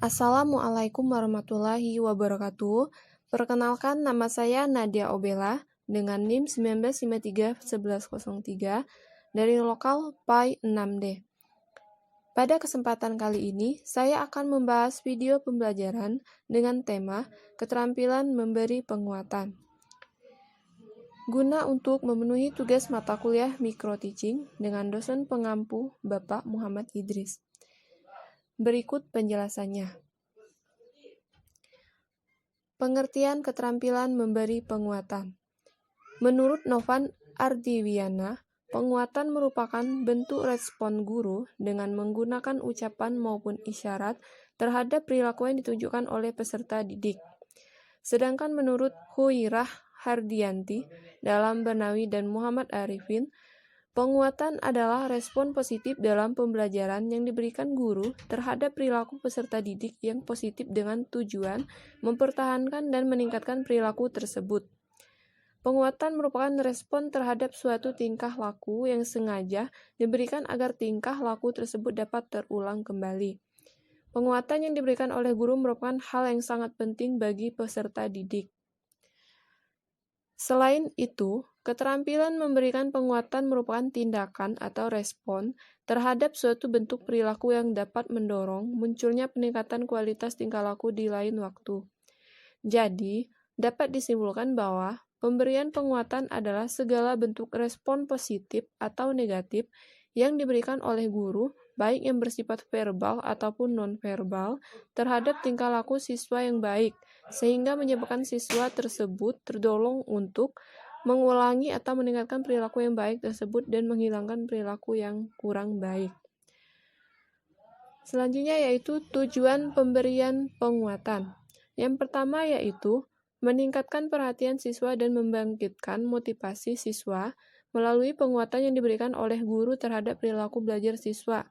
Assalamualaikum warahmatullahi wabarakatuh. Perkenalkan, nama saya Nadia Obela dengan NIM 19531103 dari lokal PAI 6D. Pada kesempatan kali ini, saya akan membahas video pembelajaran dengan tema keterampilan memberi penguatan. Guna untuk memenuhi tugas mata kuliah micro teaching dengan dosen pengampu Bapak Muhammad Idris. Berikut penjelasannya. Pengertian keterampilan memberi penguatan. Menurut Novan Ardiwiana, penguatan merupakan bentuk respon guru dengan menggunakan ucapan maupun isyarat terhadap perilaku yang ditunjukkan oleh peserta didik. Sedangkan menurut Huirah Hardianti dalam Banawi dan Muhammad Arifin, penguatan adalah respon positif dalam pembelajaran yang diberikan guru terhadap perilaku peserta didik yang positif dengan tujuan mempertahankan dan meningkatkan perilaku tersebut. Penguatan merupakan respon terhadap suatu tingkah laku yang sengaja diberikan agar tingkah laku tersebut dapat terulang kembali. Penguatan yang diberikan oleh guru merupakan hal yang sangat penting bagi peserta didik. Selain itu, keterampilan memberikan penguatan merupakan tindakan atau respon terhadap suatu bentuk perilaku yang dapat mendorong munculnya peningkatan kualitas tingkah laku di lain waktu. Jadi, dapat disimpulkan bahwa pemberian penguatan adalah segala bentuk respon positif atau negatif yang diberikan oleh guru, baik yang bersifat verbal ataupun non-verbal, terhadap tingkah laku siswa yang baik, sehingga menyebabkan siswa tersebut terdorong untuk mengulangi atau meningkatkan perilaku yang baik tersebut dan menghilangkan perilaku yang kurang baik. Selanjutnya yaitu tujuan pemberian penguatan. Yang pertama yaitu meningkatkan perhatian siswa dan membangkitkan motivasi siswa melalui penguatan yang diberikan oleh guru terhadap perilaku belajar siswa.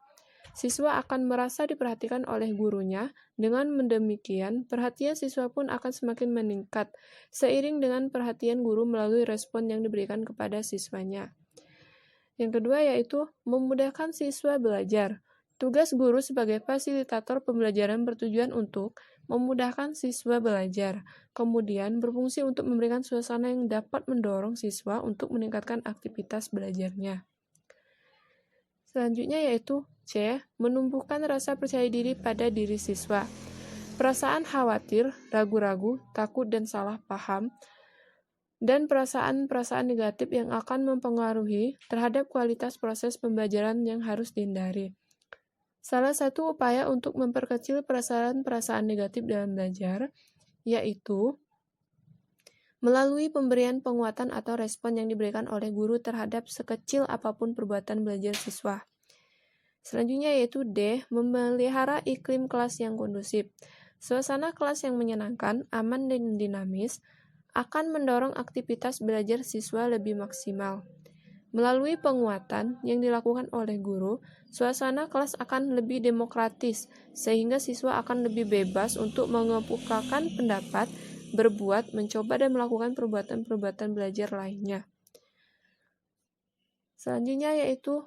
Siswa akan merasa diperhatikan oleh gurunya. Dengan demikian, perhatian siswa pun akan semakin meningkat seiring dengan perhatian guru melalui respon yang diberikan kepada siswanya. Yang kedua yaitu memudahkan siswa belajar. Tugas guru sebagai fasilitator pembelajaran bertujuan untuk memudahkan siswa belajar, kemudian berfungsi untuk memberikan suasana yang dapat mendorong siswa untuk meningkatkan aktivitas belajarnya. Selanjutnya yaitu C. Menumbuhkan rasa percaya diri pada diri siswa. Perasaan khawatir, ragu-ragu, takut, dan salah paham, dan perasaan-perasaan negatif yang akan mempengaruhi terhadap kualitas proses pembelajaran yang harus dihindari. Salah satu upaya untuk memperkecil perasaan-perasaan negatif dalam belajar, yaitu melalui pemberian penguatan atau respon yang diberikan oleh guru terhadap sekecil apapun perbuatan belajar siswa. Selanjutnya yaitu D. Memelihara iklim kelas yang kondusif. Suasana kelas yang menyenangkan, aman, dan dinamis akan mendorong aktivitas belajar siswa lebih maksimal. Melalui penguatan yang dilakukan oleh guru, suasana kelas akan lebih demokratis, sehingga siswa akan lebih bebas untuk mengemukakan pendapat, berbuat, mencoba, dan melakukan perbuatan-perbuatan belajar lainnya. Selanjutnya yaitu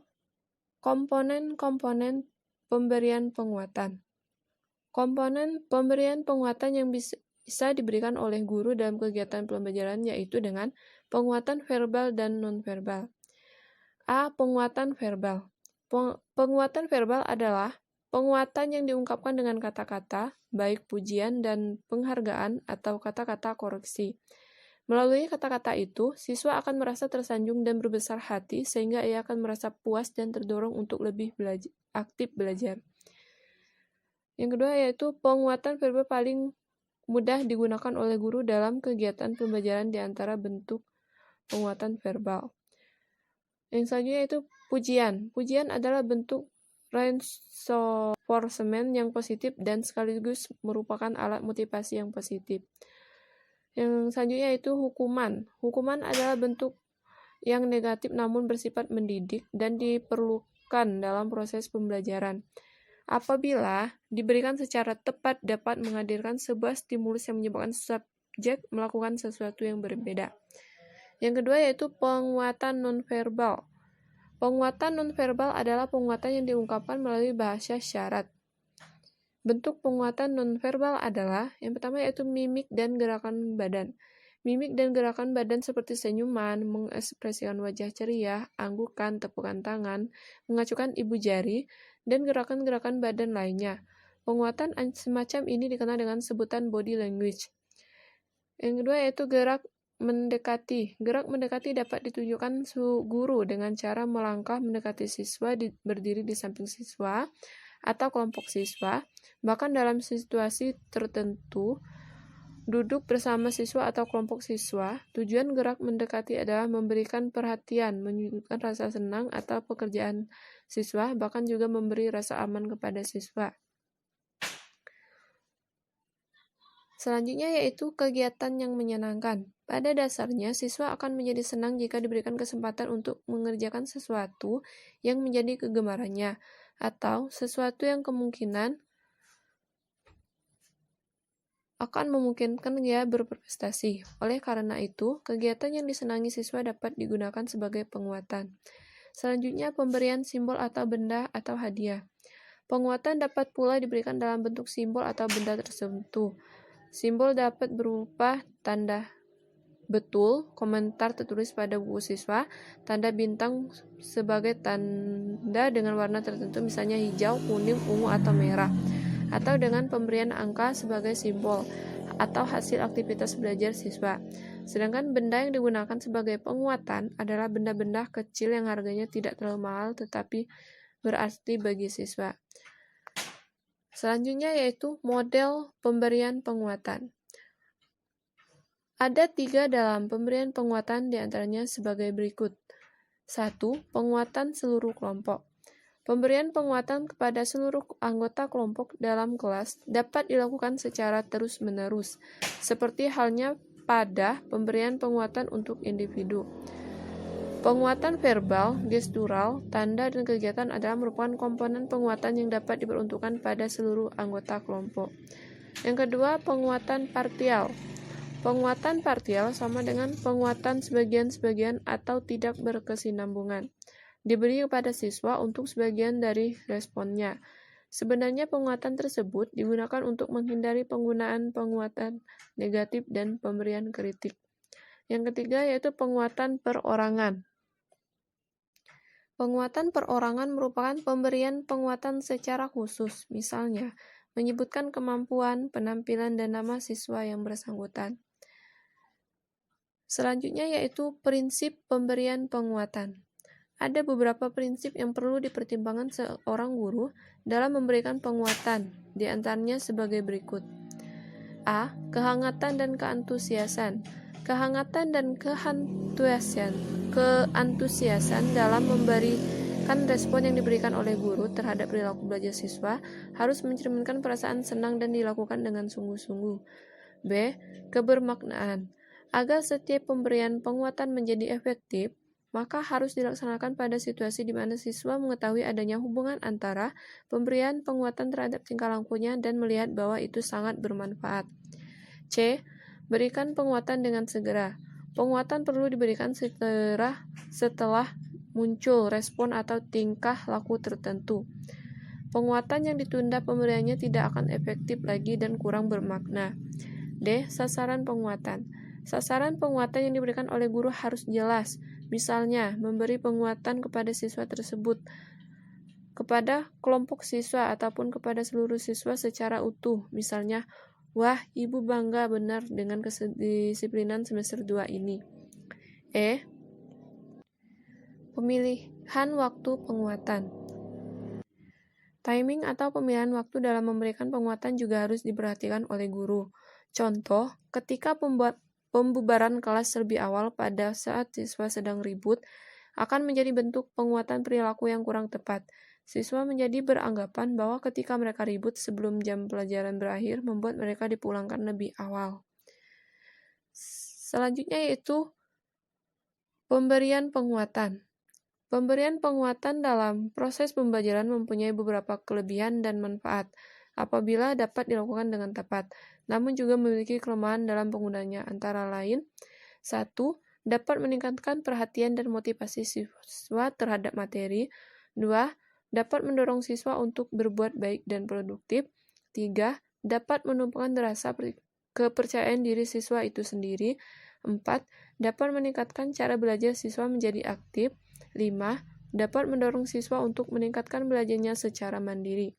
komponen-komponen pemberian penguatan. Komponen pemberian penguatan yang bisa diberikan oleh guru dalam kegiatan pembelajaran yaitu dengan penguatan verbal dan non-verbal. A. Penguatan verbal. Penguatan verbal adalah penguatan yang diungkapkan dengan kata-kata, baik pujian dan penghargaan atau kata-kata koreksi. Melalui kata-kata itu, siswa akan merasa tersanjung dan berbesar hati sehingga ia akan merasa puas dan terdorong untuk lebih aktif belajar. Yang kedua yaitu penguatan verbal paling mudah digunakan oleh guru dalam kegiatan pembelajaran di antara bentuk penguatan verbal. Yang selanjutnya yaitu pujian. Pujian adalah bentuk reinforcement yang positif dan sekaligus merupakan alat motivasi yang positif. Yang selanjutnya yaitu hukuman. Hukuman adalah bentuk yang negatif namun bersifat mendidik dan diperlukan dalam proses pembelajaran. Apabila diberikan secara tepat dapat menghadirkan sebuah stimulus yang menyebabkan subjek melakukan sesuatu yang berbeda. Yang kedua yaitu penguatan nonverbal. Penguatan nonverbal adalah penguatan yang diungkapkan melalui bahasa syarat. Bentuk penguatan nonverbal adalah yang pertama yaitu mimik dan gerakan badan. Mimik dan gerakan badan seperti senyuman, mengekspresikan wajah ceria, anggukan, tepukan tangan, mengacukan ibu jari, dan gerakan-gerakan badan lainnya. Penguatan semacam ini dikenal dengan sebutan body language. Yang kedua yaitu gerak mendekati. Gerak mendekati dapat ditunjukkan guru dengan cara melangkah mendekati siswa, berdiri di samping siswa, atau kelompok siswa, bahkan dalam situasi tertentu, duduk bersama siswa atau kelompok siswa. Tujuan gerak mendekati adalah memberikan perhatian, menunjukkan rasa senang atau pekerjaan siswa, bahkan juga memberi rasa aman kepada siswa. Selanjutnya yaitu kegiatan yang menyenangkan. Pada dasarnya, siswa akan menjadi senang jika diberikan kesempatan untuk mengerjakan sesuatu yang menjadi kegemarannya, atau sesuatu yang kemungkinan akan memungkinkan dia berprestasi. Oleh karena itu, kegiatan yang disenangi siswa dapat digunakan sebagai penguatan. Selanjutnya, pemberian simbol atau benda atau hadiah. Penguatan dapat pula diberikan dalam bentuk simbol atau benda tertentu. Simbol dapat berupa tanda betul, komentar tertulis pada buku siswa, tanda bintang sebagai tanda dengan warna tertentu misalnya hijau, kuning, ungu, atau merah, atau dengan pemberian angka sebagai simbol atau hasil aktivitas belajar siswa. Sedangkan benda yang digunakan sebagai penguatan adalah benda-benda kecil yang harganya tidak terlalu mahal tetapi berarti bagi siswa. Selanjutnya yaitu model pemberian penguatan. Ada 3 dalam pemberian penguatan diantaranya sebagai berikut. 1. Penguatan seluruh kelompok. Pemberian penguatan kepada seluruh anggota kelompok dalam kelas dapat dilakukan secara terus-menerus, seperti halnya pada pemberian penguatan untuk individu. Penguatan verbal, gestural, tanda, dan kegiatan adalah merupakan komponen penguatan yang dapat diperuntukkan pada seluruh anggota kelompok. Yang kedua, penguatan partial. Penguatan partial sama dengan penguatan sebagian-sebagian atau tidak berkesinambungan. Diberi kepada siswa untuk sebagian dari responnya. Sebenarnya penguatan tersebut digunakan untuk menghindari penggunaan penguatan negatif dan pemberian kritik. Yang ketiga yaitu penguatan perorangan. Penguatan perorangan merupakan pemberian penguatan secara khusus, misalnya menyebutkan kemampuan, penampilan, dan nama siswa yang bersangkutan. Selanjutnya yaitu prinsip pemberian penguatan. Ada beberapa prinsip yang perlu dipertimbangkan seorang guru dalam memberikan penguatan, di antaranya sebagai berikut. A. Kehangatan dan keantusiasan. Kehangatan dan keantusiasan dalam memberikan respon yang diberikan oleh guru terhadap perilaku belajar siswa harus mencerminkan perasaan senang dan dilakukan dengan sungguh-sungguh. B. Kebermaknaan. Agar setiap pemberian penguatan menjadi efektif, maka harus dilaksanakan pada situasi di mana siswa mengetahui adanya hubungan antara pemberian penguatan terhadap tingkah lakunya dan melihat bahwa itu sangat bermanfaat. C. Berikan penguatan dengan segera. Penguatan perlu diberikan setelah muncul respon atau tingkah laku tertentu. Penguatan yang ditunda pemberiannya tidak akan efektif lagi dan kurang bermakna. D. Sasaran penguatan. Sasaran penguatan yang diberikan oleh guru harus jelas. Misalnya, memberi penguatan kepada siswa tersebut, kepada kelompok siswa, ataupun kepada seluruh siswa secara utuh. Misalnya, wah, ibu bangga benar dengan kedisiplinan semester 2 ini. E. Pemilihan waktu penguatan. Timing atau pemilihan waktu dalam memberikan penguatan juga harus diperhatikan oleh guru. Contoh, ketika pembubaran kelas lebih awal pada saat siswa sedang ribut akan menjadi bentuk penguatan perilaku yang kurang tepat. Siswa menjadi beranggapan bahwa ketika mereka ribut sebelum jam pelajaran berakhir membuat mereka dipulangkan lebih awal. Selanjutnya yaitu pemberian penguatan. Pemberian penguatan dalam proses pembelajaran mempunyai beberapa kelebihan dan manfaat apabila dapat dilakukan dengan tepat, namun juga memiliki kelemahan dalam penggunaannya, antara lain 1. Dapat meningkatkan perhatian dan motivasi siswa terhadap materi. 2. Dapat mendorong siswa untuk berbuat baik dan produktif. 3. Dapat menumbuhkan rasa kepercayaan diri siswa itu sendiri. 4. Dapat meningkatkan cara belajar siswa menjadi aktif. 5. Dapat mendorong siswa untuk meningkatkan belajarnya secara mandiri.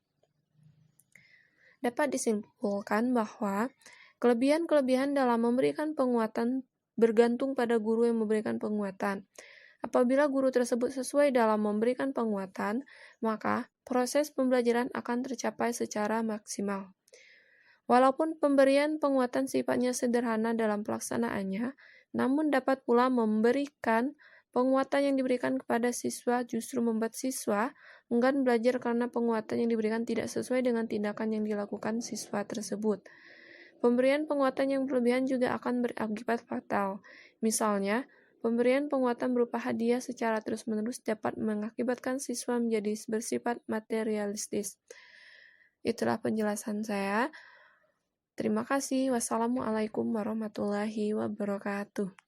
Dapat disimpulkan bahwa kelebihan-kelebihan dalam memberikan penguatan bergantung pada guru yang memberikan penguatan. Apabila guru tersebut sesuai dalam memberikan penguatan, maka proses pembelajaran akan tercapai secara maksimal. Walaupun pemberian penguatan sifatnya sederhana dalam pelaksanaannya, namun dapat pula memberikan penguatan yang diberikan kepada siswa justru membuat siswa enggan belajar karena penguatan yang diberikan tidak sesuai dengan tindakan yang dilakukan siswa tersebut. Pemberian penguatan yang berlebihan juga akan berakibat fatal. Misalnya, pemberian penguatan berupa hadiah secara terus-menerus dapat mengakibatkan siswa menjadi bersifat materialistis. Itulah penjelasan saya. Terima kasih. Wassalamualaikum warahmatullahi wabarakatuh.